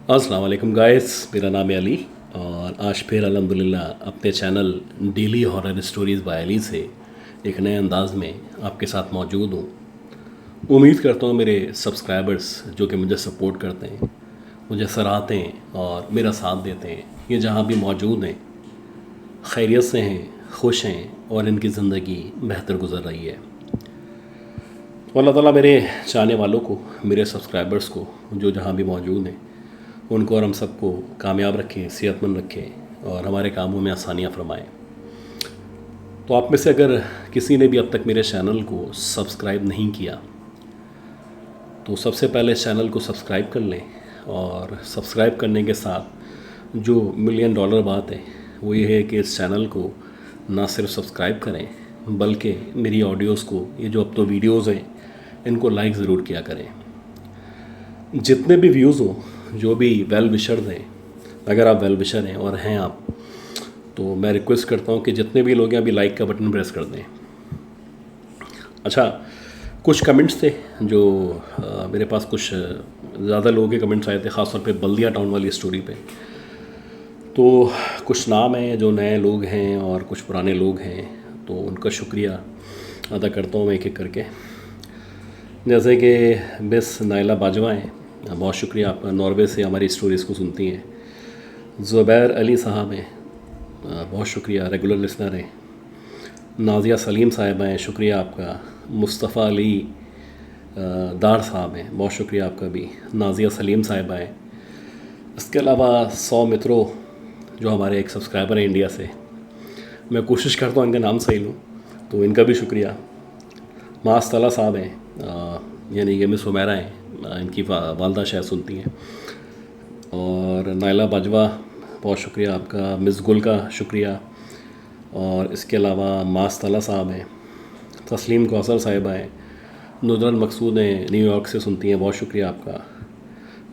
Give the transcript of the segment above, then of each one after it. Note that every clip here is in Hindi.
अस्सलाम वालेकुम गाइस, मेरा नाम है अली और आज फिर अल्हम्दुलिल्लाह अपने channel daily horror stories by Ali से एक नए अंदाज में आपके साथ मौजूद हूँ। उम्मीद करता हूँ मेरे सब्सक्राइबर्स जो कि मुझे सपोर्ट करते हैं, मुझे सराहते हैं और मेरा साथ देते हैं, ये जहाँ भी मौजूद हैं खैरियत से हैं, खुश हैं और इनकी ज़िंदगी बेहतर गुजर रही है। तो अल्लाह ताला मेरे चाहने वालों को, मेरे सब्सक्राइबर्स को जो जहाँ भी मौजूद हैं उनको और हम सबको कामयाब रखें, सेहतमंद रखें और हमारे कामों में आसानियाँ फरमाएँ। तो आप में से अगर किसी ने भी अब तक मेरे चैनल को सब्सक्राइब नहीं किया तो सबसे पहले इस चैनल को सब्सक्राइब कर लें। और सब्सक्राइब करने के साथ जो मिलियन डॉलर बात है वो ये है कि इस चैनल को ना सिर्फ सब्सक्राइब करें बल्कि मेरी ऑडियोज़ को, ये जो अब तो वीडियोज़ हैं, इनको लाइक ज़रूर किया करें। जितने भी व्यूज़ हों, जो भी वेल विशर्स हैं, अगर आप वेल विशर हैं और हैं आप, तो मैं रिक्वेस्ट करता हूँ कि जितने भी लोग हैं अभी लाइक का बटन प्रेस कर दें। अच्छा, कुछ कमेंट्स थे जो मेरे पास कुछ ज़्यादा लोगों के कमेंट्स आए थे, ख़ासतौर पे बल्दिया टाउन वाली स्टोरी पे। तो कुछ नाम हैं जो नए लोग हैं और कुछ पुराने लोग हैं, तो उनका शुक्रिया अदा करता हूँ मैं एक एक करके। जैसे कि मिस नाइला बाजवा हैं, बहुत शुक्रिया आपका, नॉर्वे से हमारी स्टोरीज़ को सुनती हैं। ज़ुबैर अली साहब हैं, बहुत शुक्रिया, रेगुलर लिसनर हैं। नाज़िया सलीम साहिबा हैं, शुक्रिया आपका। मुस्तफ़ा अली दार साहब हैं, बहुत शुक्रिया आपका भी। नाज़िया सलीम साहिबा हैं। इसके अलावा 100 मित्रों जो हमारे एक सब्सक्राइबर हैं इंडिया से, मैं कोशिश करता हूँ इनका नाम सही लूँ, तो इनका भी शुक्रिया। मास तला साहब हैं, यानी कि मिस हुमैरा हैं, इनकी वालदा शायद सुनती हैं। और नाइला बाजवा, बहुत शुक्रिया आपका। मिस गुल का शुक्रिया। और इसके अलावा मास तला साहब हैं, तस्लीम कौसर साहिबा हैं, नुदरत मकसूद हैं, न्यूयॉर्क से सुनती हैं, बहुत शुक्रिया आपका।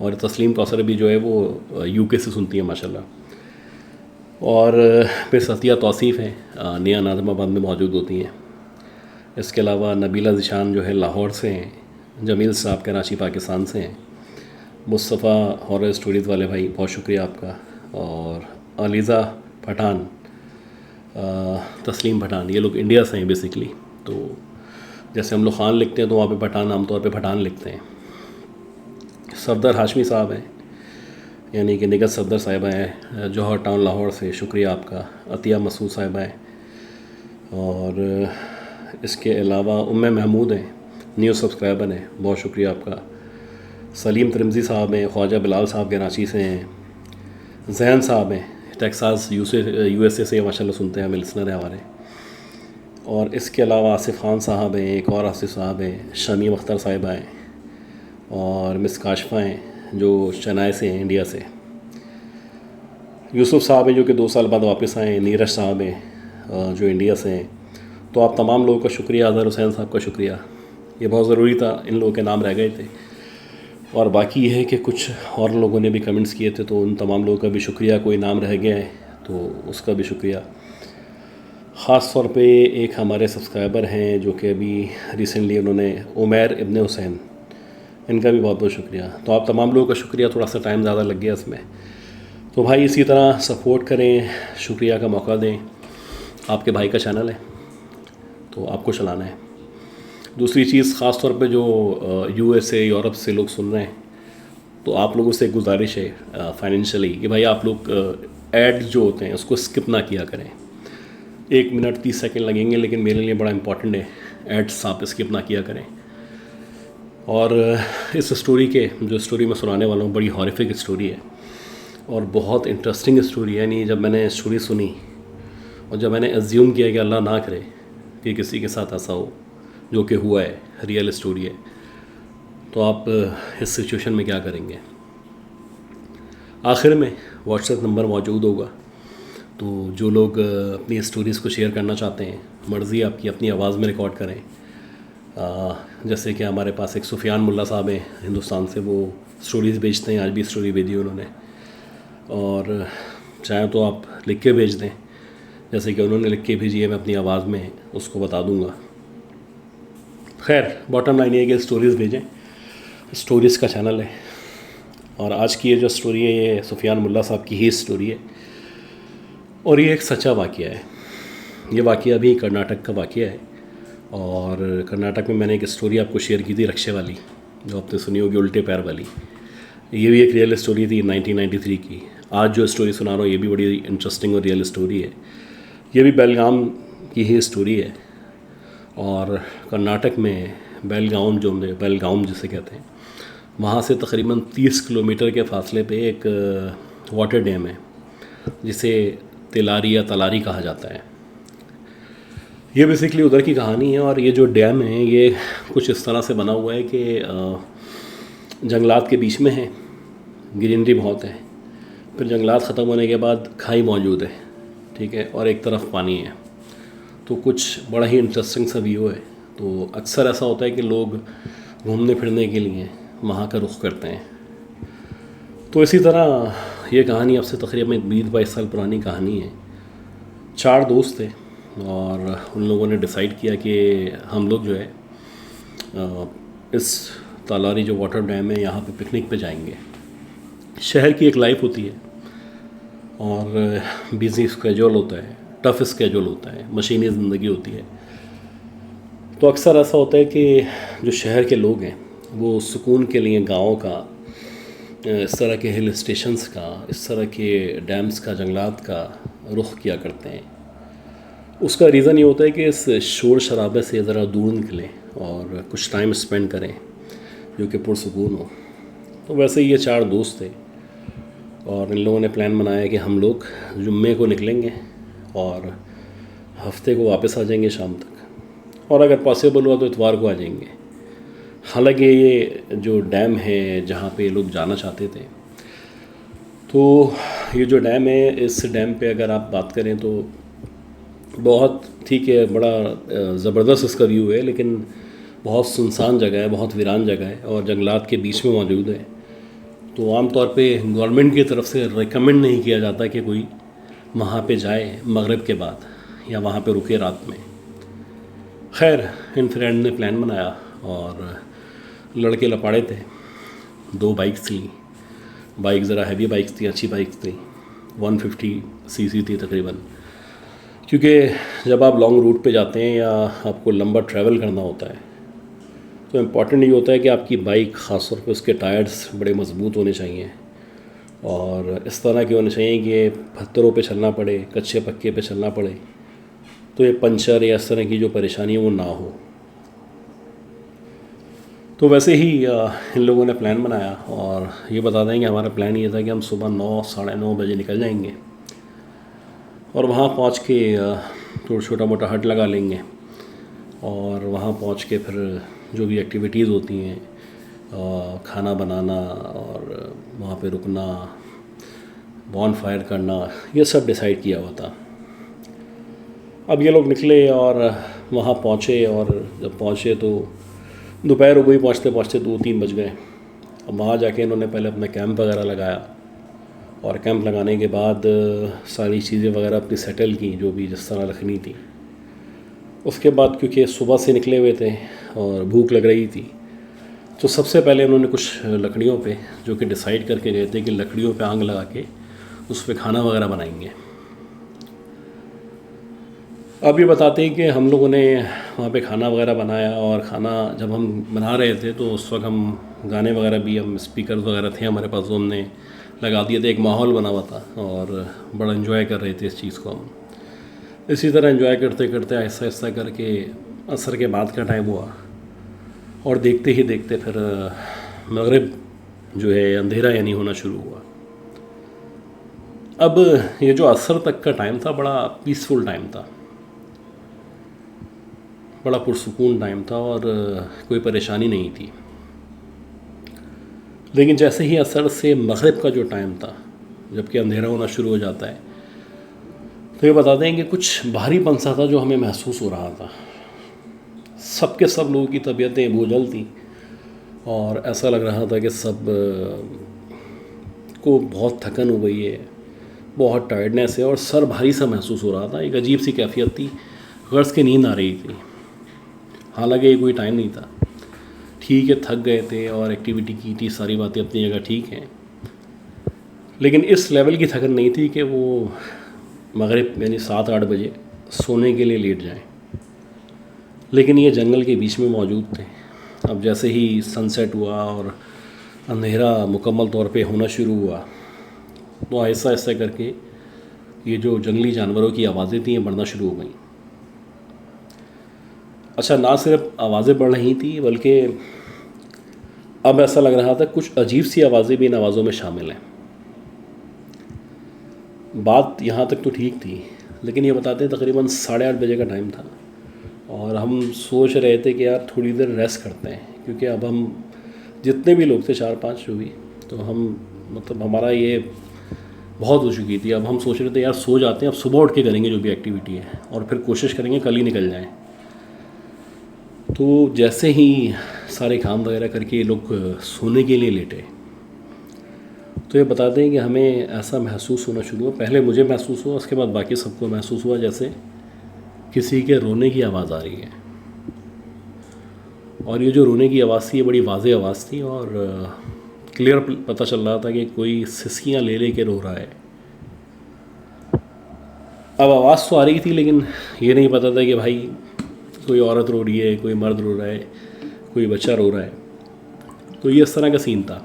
और तस्लीम कौसर भी जो है वो यूके से सुनती हैं माशाल्लाह। और फिर सतिया तौसीफ़ हैं, नया नाज़माबाद में मौजूद होती हैं। इसके अलावा नबीला ज़िशान जो है लाहौर से हैं। जमील साहब कराची पाकिस्तान से हैं। मुस्तफ़ा हॉरर स्टोरीज़ वाले भाई, बहुत शुक्रिया आपका। और अलीज़ा पठान, तस्लीम पठान, ये लोग इंडिया से हैं बेसिकली। तो जैसे हम लोग ख़ान लिखते हैं तो वहाँ पे पठान आमतौर पे पठान लिखते हैं। सफदर हाशमी साहब हैं, यानी कि निगत सफदर साहिबा हैं, जौहर टाउन लाहौर से, शुक्रिया आपका। अतिया मसूद साहिबा हैं। और इसके अलावा उम्मे महमूद हैं, न्यू सब्सक्राइबर हैं, बहुत शुक्रिया आपका। सलीम तिरमज़ी साहब हैं, ख्वाजा बिलाल साहब कराची से हैं। जैन साहब हैं, टेक्सास यूएसए से माशाल्लाह सुनते हैं, हमें लिसनर हैं हमारे। और इसके अलावा आसिफ़ खान साहब हैं, एक और आसिफ़ साहब हैं, शमीम अख्तर साहिबा हैं। और मिस काशफा हैं जो चेन्नई से हैं, इंडिया से। यूसुफ साहब हैं जो कि 2 साल बाद वापस आए हैं। नीरज साहब हैं जो इंडिया से हैं। तो आप तमाम लोगों का शुक्रिया। अज़हर हुसैन साहब का शुक्रिया, ये बहुत ज़रूरी था, इन लोगों के नाम रह गए थे। और बाकी ये है कि कुछ और लोगों ने भी कमेंट्स किए थे, तो उन तमाम लोगों का भी शुक्रिया। कोई नाम रह गया है तो उसका भी शुक्रिया। ख़ास तौर पे एक हमारे सब्सक्राइबर हैं जो कि अभी रिसेंटली उन्होंने, उमैर इब्ने हुसैन, इनका भी बहुत बहुत शुक्रिया। तो आप तमाम लोगों का शुक्रिया, थोड़ा सा टाइम ज़्यादा लग गया इसमें। तो भाई इसी तरह सपोर्ट करें, शुक्रिया का मौका दें। आपके भाई का चैनल है तो आपको चलाना है। दूसरी चीज़, ख़ास तौर पे जो यूएसए यूरोप से लोग सुन रहे हैं, तो आप लोगों से एक गुजारिश है फाइनेंशियली कि भाई आप लोग ऐड जो होते हैं उसको स्किप ना किया करें। 1 मिनट 30 सेकंड लगेंगे, लेकिन मेरे लिए बड़ा इंपॉर्टेंट है, ऐड्स आप स्किप ना किया करें। और इस स्टोरी के, जो स्टोरी मैं सुनाने वाला हूँ, बड़ी हॉरिफिक स्टोरी है और बहुत इंटरेस्टिंग स्टोरी है। यानी जब मैंने स्टोरी सुनी और जब मैंने एज्यूम किया कि अल्लाह ना करे कि किसी के साथ ऐसा हो, जो कि हुआ है, रियल स्टोरी है, तो आप इस सिचुएशन में क्या करेंगे। आखिर में व्हाट्सएप नंबर मौजूद होगा, तो जो लोग अपनी स्टोरीज़ को शेयर करना चाहते हैं, मर्ज़ी आपकी, अपनी आवाज़ में रिकॉर्ड करें। जैसे कि हमारे पास एक सुफियान मुल्ला साहब हैं हिंदुस्तान से, वो स्टोरीज़ भेजते हैं, आज भी स्टोरी भेजी उन्होंने। और चाहे तो आप लिख के भेज दें, जैसे कि उन्होंने लिख के भेजी है, मैं अपनी आवाज़ में उसको बता दूंगा। खैर, बॉटम लाइन ये है कि स्टोरीज़ भेजें, स्टोरीज़ का चैनल है। और आज की ये जो स्टोरी है ये सुफियान मुल्ला साहब की ही स्टोरी है और ये एक सच्चा वाक़या है। ये वाक़या भी कर्नाटक का वाक़या है और कर्नाटक में मैंने एक स्टोरी आपको शेयर की थी रक्शे वाली, जो आपने सुनी होगी उल्टे पैर वाली। ये भी एक रियल स्टोरी थी 1993 की। आज जो स्टोरी सुना रहा हूँ ये भी बड़ी इंटरेस्टिंग और रियल स्टोरी है। ये भी बेलगाम की ही स्टोरी है और कर्नाटक में बेलगाम जिसे कहते हैं, वहाँ से तकरीबन 30 किलोमीटर के फासले पे एक वाटर डैम है जिसे तिलारी या तलारी कहा जाता है। ये बेसिकली उधर की कहानी है और ये जो डैम है ये कुछ इस तरह से बना हुआ है कि जंगलात के बीच में है, ग्रीनरी बहुत है, फिर जंगलात ख़त्म होने के बाद खाई मौजूद है, ठीक है, और एक तरफ पानी है। तो कुछ बड़ा ही इंटरेस्टिंग सा व्यू है। तो अक्सर ऐसा होता है कि लोग घूमने फिरने के लिए वहाँ का रुख करते हैं। तो इसी तरह ये कहानी अब से तकरीबन 20-22 साल पुरानी कहानी है। 4 दोस्त थे और उन लोगों ने डिसाइड किया कि हम लोग जो है इस तालारी जो वाटर डैम है यहाँ पे पिकनिक पे जाएंगे। शहर की एक लाइफ होती है और बिज़ी स्केड्यूल होता है, टफ स्केड्यूल होता है, मशीनी ज़िंदगी होती है। तो अक्सर ऐसा होता है कि जो शहर के लोग हैं वो सुकून के लिए गाँव का, इस तरह के हिल स्टेशंस का, इस तरह के डैम्स का, जंगलात का रुख किया करते हैं। उसका रीज़न ये होता है कि इस शोर शराबे से ज़रा दूर निकलें और कुछ टाइम स्पेंड करें जो कि पुरसुकून हो। तो वैसे ही ये 4 दोस्त थे और इन लोगों ने प्लान बनाया कि हम लोग जुम्मे को निकलेंगे और हफ्ते को वापस आ जाएंगे शाम तक, और अगर पॉसिबल हुआ तो इतवार को आ जाएंगे। हालांकि ये जो डैम है जहाँ पे लोग जाना चाहते थे, तो ये जो डैम है, इस डैम पे अगर आप बात करें तो बहुत ठीक है, बड़ा ज़बरदस्त इसका व्यू है, लेकिन बहुत सुनसान जगह है, बहुत वीरान जगह है और जंगलात के बीच में मौजूद है। तो आम तौर पे गवर्नमेंट की तरफ से रिकमेंड नहीं किया जाता कि कोई वहाँ पे जाए मगरिब के बाद या वहाँ पे रुके रात में। खैर, इन फ्रेंड ने प्लान बनाया और लड़के लपाड़े थे। 2 बाइक्स ली, बाइक ज़रा हैवी बाइक्स थी, अच्छी बाइक्स थी, 150 सीसी थी तकरीबन। क्योंकि जब आप लॉन्ग रूट पे जाते हैं या आपको लंबा ट्रैवल करना होता है तो इम्पॉर्टेंट ये होता है कि आपकी बाइक, ख़ास तौर पे उसके टायर्स बड़े मज़बूत होने चाहिए और इस तरह के होने चाहिए कि पत्थरों पे चलना पड़े, कच्चे पक्के पे चलना पड़े तो ये पंचर या इस तरह की जो परेशानी है वो ना हो। तो वैसे ही इन लोगों ने प्लान बनाया और ये बता दें कि हमारा प्लान ये था कि हम सुबह 9, साढ़े 9 बजे निकल जाएंगे और वहाँ पहुँच के थोड़ा छोटा मोटा हट लगा लेंगे और वहाँ पहुँच के फिर जो भी एक्टिविटीज़ होती हैं, खाना बनाना और वहाँ पे रुकना, बॉन फायर करना, ये सब डिसाइड किया हुआ था। अब ये लोग निकले और वहाँ पहुँचे और जब पहुँचे तो दोपहर हो गई, पहुँचते पहुँचते 2-3 बज गए। अब वहाँ जाके इन्होंने पहले अपना कैंप वगैरह लगाया और कैंप लगाने के बाद सारी चीज़ें वगैरह अपनी सेटल की जो भी जिस तरह रखनी थी। उसके बाद क्योंकि सुबह से निकले हुए थे और भूख लग रही थी तो सबसे पहले उन्होंने कुछ लकड़ियों पे, जो कि डिसाइड करके गए थे कि लकड़ियों पे आग लगा के उस पर खाना वगैरह बनाएंगे। अब ये बताते हैं कि हम लोगों ने वहाँ पे खाना वगैरह बनाया और खाना जब हम बना रहे थे तो उस वक्त हम गाने वगैरह भी, हम स्पीकर वगैरह थे हमारे पास, तो हमने लगा दिए थे। एक माहौल बना हुआ था और बड़ा एंजॉय कर रहे थे इस चीज़ को हम। इसी तरह एंजॉय करते करते आहिस्ता आहिस्ता करके असर के बाद का टाइम हुआ और देखते ही देखते फिर मगरिब जो है, अंधेरा यानी होना शुरू हुआ। अब ये जो असर तक का टाइम था बड़ा पीसफुल टाइम था, बड़ा पुरसुकून टाइम था और कोई परेशानी नहीं थी। लेकिन जैसे ही असर से मगरिब का जो टाइम था, जबकि अंधेरा होना शुरू हो जाता है, तो ये बताते हैं कि कुछ भारीपन सा था जो हमें महसूस हो रहा था। सबके सब लोगों की तबीयतें बोझल थी और ऐसा लग रहा था कि सब को बहुत थकन हो गई है, बहुत टायर्डनेस है और सर भारी सा महसूस हो रहा था। एक अजीब सी कैफियत थी, गर्ज की नींद आ रही थी। हालांकि ये कोई टाइम नहीं था, ठीक है, थक गए थे और एक्टिविटी की थी, सारी बातें अपनी जगह ठीक हैं, लेकिन इस लेवल की थकन नहीं थी कि वो मगरिब यानी 7-8 बजे सोने के लिए लेट जाएं। लेकिन ये जंगल के बीच में मौजूद थे। अब जैसे ही सनसेट हुआ और अंधेरा मुकम्मल तौर पे होना शुरू हुआ, तो आहिस्ता आहिस्ता करके ये जो जंगली जानवरों की आवाज़ें थी ये बढ़ना शुरू हो गई। अच्छा, ना सिर्फ आवाज़ें बढ़ रही थी बल्कि अब ऐसा लग रहा था कुछ अजीब सी आवाज़ें भी इन आवाज़ों में शामिल हैं। बात यहाँ तक तो ठीक थी, लेकिन ये बताते हैं तकरीबन 8:30 बजे का टाइम था और हम सोच रहे थे कि यार थोड़ी देर रेस्ट करते हैं, क्योंकि अब हम जितने भी लोग थे 4-5 जो भी, तो हम मतलब हमारा ये बहुत हो चुकी थी। अब हम सोच रहे थे यार सो जाते हैं, अब सुबह उठ के करेंगे जो भी एक्टिविटी है और फिर कोशिश करेंगे कल ही निकल जाएं। तो जैसे ही सारे काम वगैरह करके ये लोग सोने के लिए लेटे, तो ये बताते हैं कि हमें ऐसा महसूस होना शुरू हुआ। पहले मुझे महसूस हुआ, उसके बाद बाकी सबको महसूस हुआ जैसे किसी के रोने की आवाज़ आ रही है। और ये जो रोने की आवाज़ थी ये बड़ी वाज़े आवाज़ थी और क्लियर पता चल रहा था कि कोई सिसकियाँ ले के रो रहा है। अब आवाज़ तो आ रही थी, लेकिन ये नहीं पता था कि भाई कोई औरत रो रही है, कोई मर्द रो रहा है, कोई बच्चा रो रहा है। तो ये इस तरह का सीन था।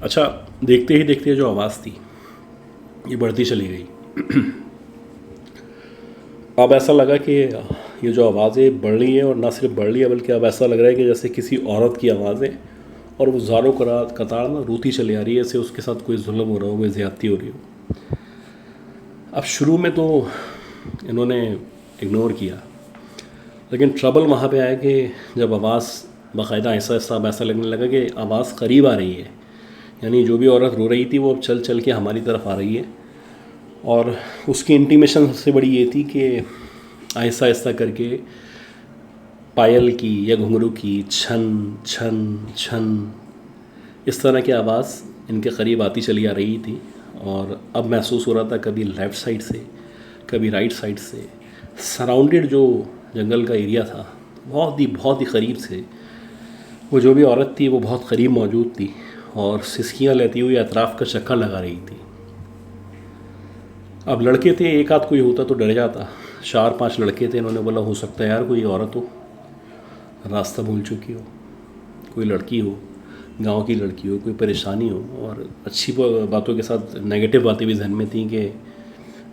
अच्छा, देखते ही देखते जो आवाज़ थी ये बढ़ती चली गई। अब ऐसा लगा कि ये जो आवाज़ें बढ़ रही हैं, और ना सिर्फ बढ़ रही है बल्कि अब ऐसा लग रहा है कि जैसे किसी औरत की आवाज़ें, और वो ज़ारों कतार ना रोती चली आ रही है, जैसे उसके साथ कोई जुल्म हो रहा हो, कोई ज़्यादती हो रही हो। अब शुरू में तो इन्होंने इग्नोर किया, लेकिन ट्रबल वहाँ पे आया कि जब आवाज़ बाकायदा ऐसा ऐसा अब ऐसा लगने लगा कि आवाज़ करीब आ रही है, यानी जो भी औरत रो रही थी वो अब चल चल के हमारी तरफ आ रही है। और उसकी इंटीमेशन सबसे बड़ी ये थी कि आहिस्ता आहिस्ता करके पायल की या घुंघरू की छन छन छन इस तरह की आवाज़ इनके करीब आती चली आ रही थी। और अब महसूस हो रहा था कभी लेफ़्ट साइड से, कभी राइट साइड से, सराउंडेड जो जंगल का एरिया था बहुत ही करीब से वो जो भी औरत थी वो बहुत करीब मौजूद थी और सिसकियाँ लेती हुई अतराफ़ का चक्कर लगा रही थी। अब लड़के थे, एक आध कोई होता तो डर जाता। 4-5 लड़के थे। इन्होंने बोला हो सकता है यार कोई औरत हो, रास्ता भूल चुकी हो, कोई लड़की हो, गांव की लड़की हो, कोई परेशानी हो। और अच्छी बातों के साथ नेगेटिव बातें भी जहन में थी कि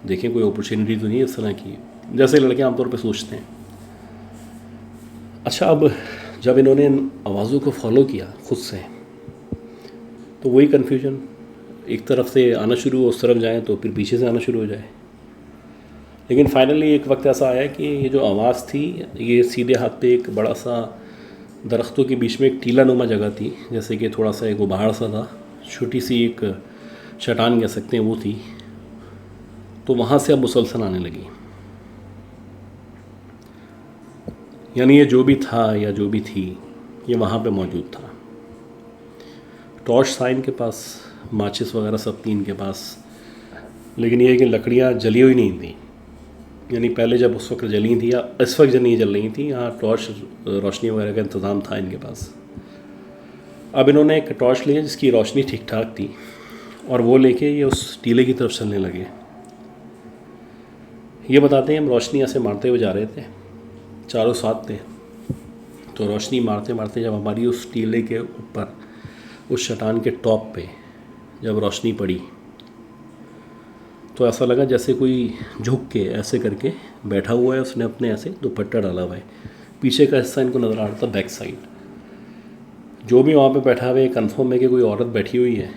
देखें कोई अपॉर्चुनिटी तो नहीं है इस तरह की, जैसे लड़के आमतौर पे सोचते हैं। अच्छा, अब जब इन्होंने इन आवाज़ों को फॉलो किया खुद से, तो वही कन्फ्यूजन, एक तरफ से आना शुरू हो, उस तरफ जाएं तो फिर पीछे से आना शुरू हो जाए। लेकिन फाइनली एक वक्त ऐसा आया कि ये जो आवाज़ थी ये सीधे हाथ पे एक बड़ा सा दरख्तों के बीच में एक टीला नुमा जगह थी, जैसे कि थोड़ा सा एक उबाड़ सा था, छोटी सी एक चट्टान कह सकते हैं वो थी। तो वहाँ से अब मुसलसल आने लगी। यानी ये जो भी था या जो भी थी ये वहाँ पे मौजूद था। टॉर्च था इनके पास, माचिस वगैरह सब थी इनके पास, लेकिन ये है कि लकड़ियाँ जली हुई नहीं थी। यानी पहले जब उस वक्त जली थी या इस वक्त जब नहीं जल रही थी, यहाँ टॉर्च रोशनी वगैरह का इंतज़ाम था इनके पास। अब इन्होंने एक टॉर्च लिया जिसकी रोशनी ठीक ठाक थी और वो लेके ये उस टीले की तरफ चलने लगे। ये बताते हैं हम रोशनी ऐसे मारते हुए जा रहे थे, चारों साथ थे। तो रोशनी मारते मारते जब हमारी उस टीले के ऊपर, उस चट्टान के टॉप पे जब रोशनी पड़ी, तो ऐसा लगा जैसे कोई झुक के ऐसे करके बैठा हुआ है, उसने अपने ऐसे दुपट्टा डाला हुआ है, पीछे का हिस्सा इनको नज़र आ रहा था बैक साइड। जो भी वहाँ पे बैठा हुआ है कन्फर्म है कि कोई औरत बैठी हुई है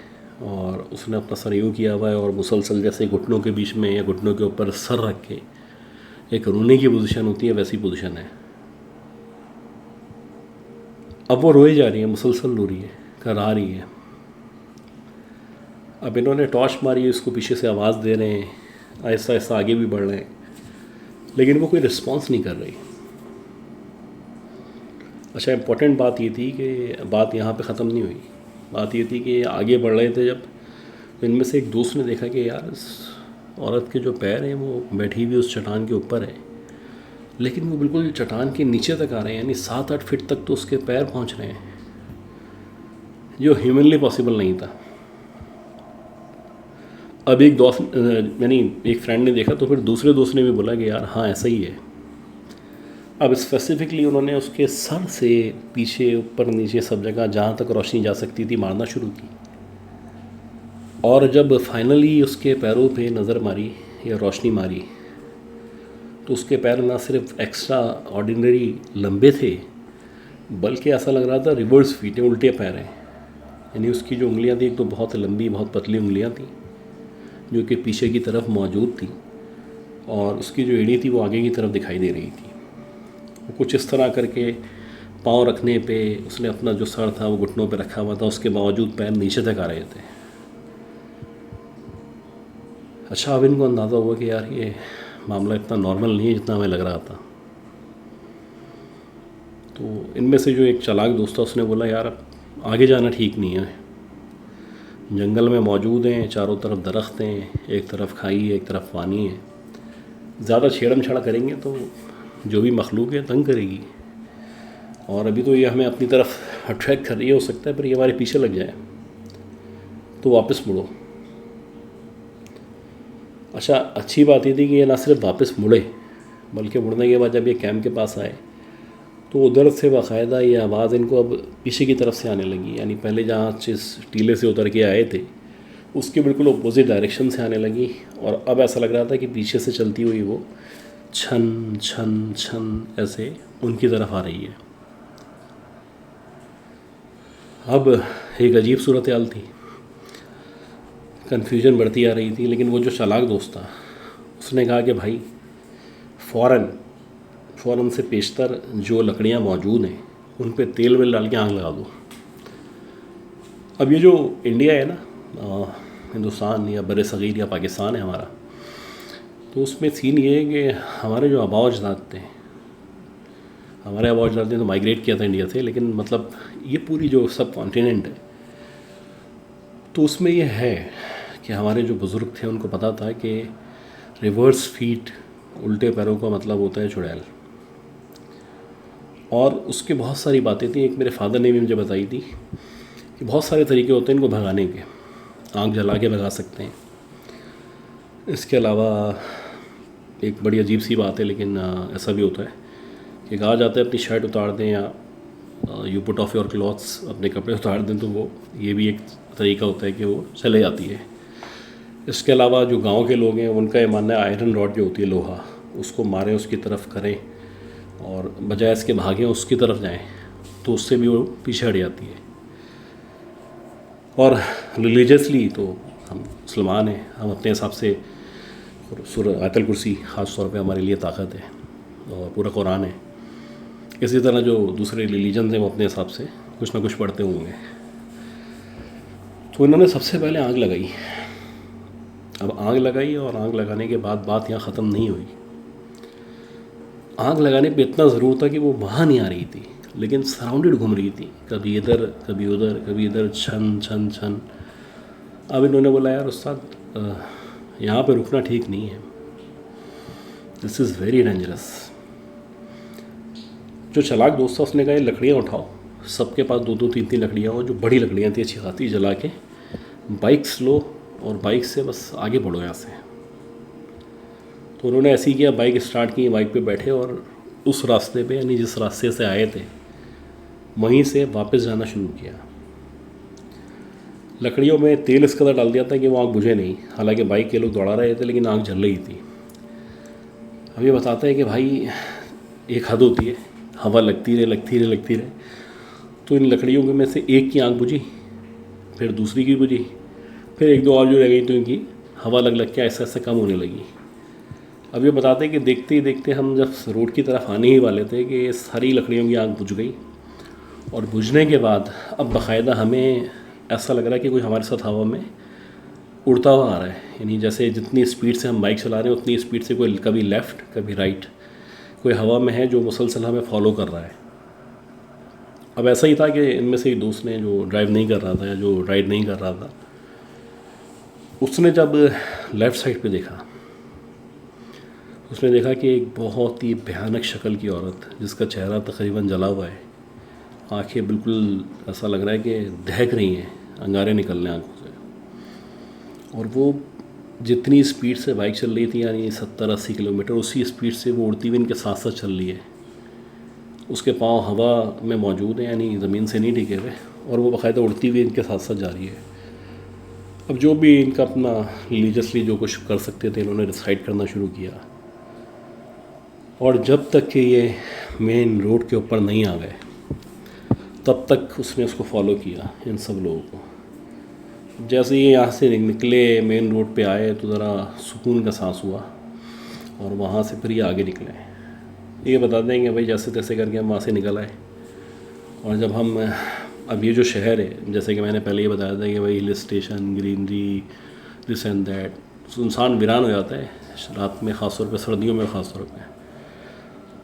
और उसने अपना सर यूँ किया हुआ है और मुसलसल जैसे घुटनों के बीच में या घुटनों के ऊपर सर रख के एक रोने की पोजीशन होती है वैसी पोजीशन है। अब वो रोई जा रही है, मुसलसल रो रही है, करा रही है। अब इन्होंने टॉर्च मारी, इसको पीछे से आवाज़ दे रहे हैं, आहिस्ता आहिस्ता आगे भी बढ़ रहे हैं, लेकिन वो कोई रिस्पॉन्स नहीं कर रही। अच्छा, इम्पोर्टेंट बात ये थी कि बात यहाँ पे ख़त्म नहीं हुई। बात ये थी कि आगे बढ़ रहे थे जब, तो इनमें से एक दोस्त ने देखा कि यार इस औरत के जो पैर हैं वो बैठी हुई उस चट्टान के ऊपर है, लेकिन वो बिल्कुल चट्टान के नीचे तक आ रहे हैं, यानी 7-8 फीट तक तो उसके पैर पहुँच रहे हैं। जो ह्यूमनली पॉसिबल नहीं था। अब एक दोस्त यानी एक फ्रेंड ने देखा तो फिर दूसरे दोस्त ने भी बोला कि यार हाँ ऐसा ही है। अब स्पेसिफिकली उन्होंने उसके सर से पीछे ऊपर नीचे सब जगह जहाँ तक रोशनी जा सकती थी मारना शुरू की, और जब फाइनली उसके पैरों पे नज़र मारी या रोशनी मारी तो उसके पैर ना सिर्फ एक्स्ट्रा ऑर्डिनरी लंबे थे, बल्कि ऐसा लग रहा था रिवर्स फीट है, उल्टे पैर हैं। यानी उसकी जो उंगलियां थी एक तो बहुत लंबी बहुत पतली उंगलियां थी जो कि पीछे की तरफ मौजूद थी, और उसकी जो एड़ी थी वो आगे की तरफ दिखाई दे रही थी। वो कुछ इस तरह करके पाँव रखने पे उसने अपना जो सर था वो घुटनों पे रखा हुआ था, उसके बावजूद पैर नीचे तक आ रहे थे। अच्छा, अब इनको अंदाज़ा हुआ कि यार ये मामला इतना नॉर्मल नहीं है जितना हमें लग रहा था। तो इनमें से जो एक चालाक दोस्त था उसने बोला यार अब आगे जाना ठीक नहीं है, जंगल में मौजूद हैं, चारों तरफ दरख्त हैं, एक तरफ खाई है एक तरफ पानी है, ज़्यादा छेड़म छाड़ करेंगे तो जो भी मखलूक है तंग करेगी, और अभी तो ये हमें अपनी तरफ अट्रैक्ट कर रही है, हो सकता है पर ये हमारे पीछे लग जाए, तो वापस मुड़ो। अच्छा, अच्छी बात ये थी कि ये ना सिर्फ वापस मुड़े बल्कि मुड़ने के बाद जब ये कैंप के पास आए तो उधर से बाकायदा ये आवाज़ इनको अब पीछे की तरफ से आने लगी। यानी पहले जहाँ जिस टीले से उतर के आए थे उसके बिल्कुल अपोजिट डायरेक्शन से आने लगी, और अब ऐसा लग रहा था कि पीछे से चलती हुई वो छन छन छन ऐसे उनकी तरफ आ रही है। अब एक अजीब सूरत हाल थी, कन्फ्यूजन बढ़ती आ रही थी, लेकिन वो जो चालाक दोस्त था उसने कहा कि भाई फ़ौरन से पेशतर जो लकड़ियाँ मौजूद हैं उन पे तेल वेल डाल के आग लगा दो। अब ये जो इंडिया है ना, हिंदुस्तान या बर सग़ीर या पाकिस्तान है हमारा, तो उसमें सीन ये है कि हमारे जो आबा अजदाद थे, हमारे आबा अजदाद ने तो माइग्रेट किया था इंडिया से, लेकिन मतलब ये पूरी जो सब कॉन्टिनेंट है तो उसमें ये है कि हमारे जो बुज़ुर्ग थे उनको पता था कि रिवर्स फीट, उल्टे पैरों का मतलब होता है चुड़ैल, और उसके बहुत सारी बातें थी। एक मेरे फादर ने भी मुझे बताई थी कि बहुत सारे तरीके होते हैं इनको भगाने के, आग जला के भगा सकते हैं। इसके अलावा एक बड़ी अजीब सी बात है, लेकिन ऐसा भी होता है कि कहा जाता है अपनी शर्ट उतार दें या you put off your clothes, अपने कपड़े उतार दें, तो वो ये भी एक तरीका होता है कि वो चले जाती है। इसके अलावा जो गांव के लोग हैं उनका ये मानना है आयरन रॉड जो होती है, लोहा, उसको मारें, उसकी तरफ करें और बजाय इसके भागें उसकी तरफ जाएं तो उससे भी वो पीछे हट जाती है। और रिलीजियसली तो हम मुसलमान हैं, हम अपने हिसाब से सूरह आयतुल कुर्सी ख़ास तौर पे हमारे लिए ताकत है और पूरा कुरान है। इसी तरह जो दूसरे रिलीजन हैं वो अपने हिसाब से कुछ ना कुछ पढ़ते होंगे। तो इन्होंने सबसे पहले आग लगाई। अब आग लगाई और आग लगाने के बाद बात यहाँ ख़त्म नहीं हुई। आग लगाने पे इतना ज़रूर था कि वो वहाँ नहीं आ रही थी, लेकिन सराउंडेड घूम रही थी, कभी इधर कभी उधर कभी इधर, छन छन छन। अब इन्होंने बोला यार उस्ताद, यहाँ पे रुकना ठीक नहीं है, दिस इज़ वेरी डेंजरस। जो चालाक दोस्त था उसने कहा ये लकड़ियाँ उठाओ, सबके पास दो दो तीन तीन लकड़ियाँ हो, जो बड़ी लकड़ियाँ थी अच्छी खासी, जला के बाइक्स लो और बाइक से बस आगे बढ़ो यहाँ से। तो उन्होंने ऐसे ही किया, बाइक स्टार्ट की, बाइक पे बैठे और उस रास्ते पे, यानी जिस रास्ते से आए थे वहीं से वापस जाना शुरू किया। लकड़ियों में तेल इस कदर डाल दिया था कि वो आग बुझे नहीं, हालांकि बाइक के लोग दौड़ा रहे थे लेकिन आग जल रही थी। अब ये बताता है कि भाई एक हद होती है, हवा लगती रहे। तो इन लकड़ियों में से एक की आग बुझी, फिर दूसरी की बुझी, फिर एक दो और जो रह गई तो इनकी हवा लग के ऐसे ऐसे कम होने लगी। अब ये बताते हैं कि देखते ही देखते हम जब रोड की तरफ आने ही वाले थे कि सारी लकड़ियों की आग बुझ गई, और बुझने के बाद अब बाकायदा हमें ऐसा लग रहा है कि कोई हमारे साथ हवा में उड़ता हुआ आ रहा है। यानी जैसे जितनी स्पीड से हम बाइक चला रहे हैं उतनी स्पीड से कोई कभी लेफ़्ट कभी राइट कोई हवा में है जो मुसलसल हमें फॉलो कर रहा है। अब ऐसा ही था कि इनमें से एक दोस्त ने जो ड्राइव नहीं कर रहा था या जो राइड नहीं कर रहा था, उसने जब लेफ़्ट साइड पे देखा, उसने देखा कि एक बहुत ही भयानक शक्ल की औरत जिसका चेहरा तकरीबन जला हुआ है, आंखें बिल्कुल ऐसा लग रहा है कि दहक रही हैं, अंगारे निकल रहे हैं आँखों से। और वो जितनी स्पीड से बाइक चल रही थी, यानी 70-80 किलोमीटर, उसी स्पीड से वो उड़ती हुई इनके साथ साथ चल रही है। उसके पाँव हवा में मौजूद हैं, यानी ज़मीन से नहीं टिके हुए, और वो बाकायदा उड़ती हुई इनके साथ साथ जा रही है। अब जो भी इनका अपना रिलीजियसली जो कुछ कर सकते थे, इन्होंने रिसाइट करना शुरू किया। और जब तक कि ये मेन रोड के ऊपर नहीं आ गए, तब तक उसने उसको फॉलो किया, इन सब लोगों को। जैसे ये यहाँ से निकले, मेन रोड पे आए, तो ज़रा सुकून का सांस हुआ, और वहाँ से फिर ये आगे निकले। ये बता देंगे भाई जैसे तैसे करके हम वहाँ से निकल आए। और जब हम अब ये जो शहर है, जैसे कि मैंने पहले ये बताया था कि भाई hill station, greenery, this and that, सुनसान वीरान हो जाता है रात में, ख़ास तौर पे सर्दियों में ख़ास तौर पे।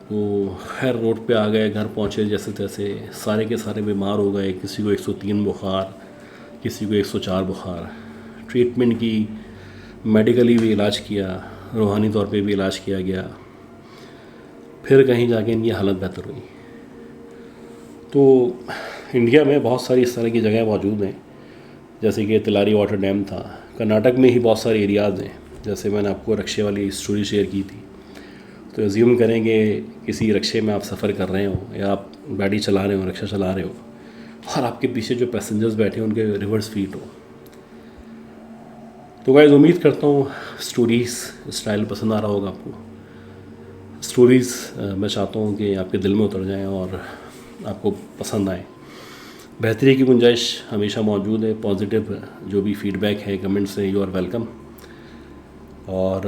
तो खैर रोड पे आ गए, घर पहुँचे जैसे तैसे, सारे के सारे बीमार हो गए। किसी को 103 बुखार, किसी को 104 बुखार। ट्रीटमेंट की, मेडिकली भी इलाज किया, रूहानी तौर पे भी इलाज किया गया। फिर कहीं जाके इनकी हालत बेहतर हुई। तो इंडिया में बहुत सारी इस तरह की जगह मौजूद हैं, जैसे कि तिलारी वाटर डैम था। कर्नाटक में ही बहुत सारे एरियाज़ हैं, जैसे मैंने आपको रक्शे वाली स्टोरी शेयर की थी। तो एज्यूम करेंगे किसी रक्शे में आप सफ़र कर रहे हो, या आप गाड़ी चला रहे हो, रक्शा चला रहे हो, और आपके पीछे जो पैसेंजर्स बैठे हैं उनके रिवर्स फीट हो। तो गाइस, उम्मीद करता हूँ स्टोरीज़ स्टाइल पसंद आ रहा होगा आपको। स्टोरीज़ मैं चाहता हूँ कि आपके दिल में उतर जाएं और आपको पसंद आए। बेहतरी की गुंजाइश हमेशा मौजूद है। पॉजिटिव जो भी फीडबैक है, कमेंट्स हैं, यू आर वेलकम। और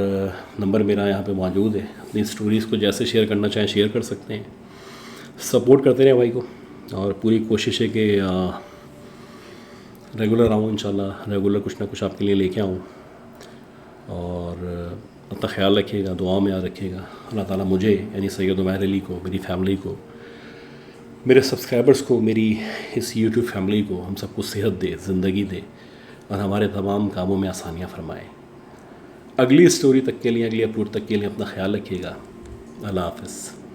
नंबर मेरा यहाँ पे मौजूद है। अपनी स्टोरीज़ को जैसे शेयर करना चाहें शेयर कर सकते हैं। सपोर्ट करते रहें भाई को, और पूरी कोशिश है कि रेगुलर आऊँ, इंशाल्लाह रेगुलर कुछ ना कुछ आपके लिए लेके आऊँ। और अपना ख्याल रखिएगा, दुआ में याद रखिएगा। अल्लाह ताला मुझे, यानी सैयद उमैर अली को, मेरी फैमिली को, मेरे सब्सक्राइबर्स को, मेरी इस यूट्यूब फैमिली को, हम सबको सेहत दे, ज़िंदगी दे, और हमारे तमाम कामों में आसानियाँ फरमाए। अगली स्टोरी तक के लिए, अगली अपलोड तक के लिए अपना ख्याल रखिएगा। अल्लाह हाफ़िज़।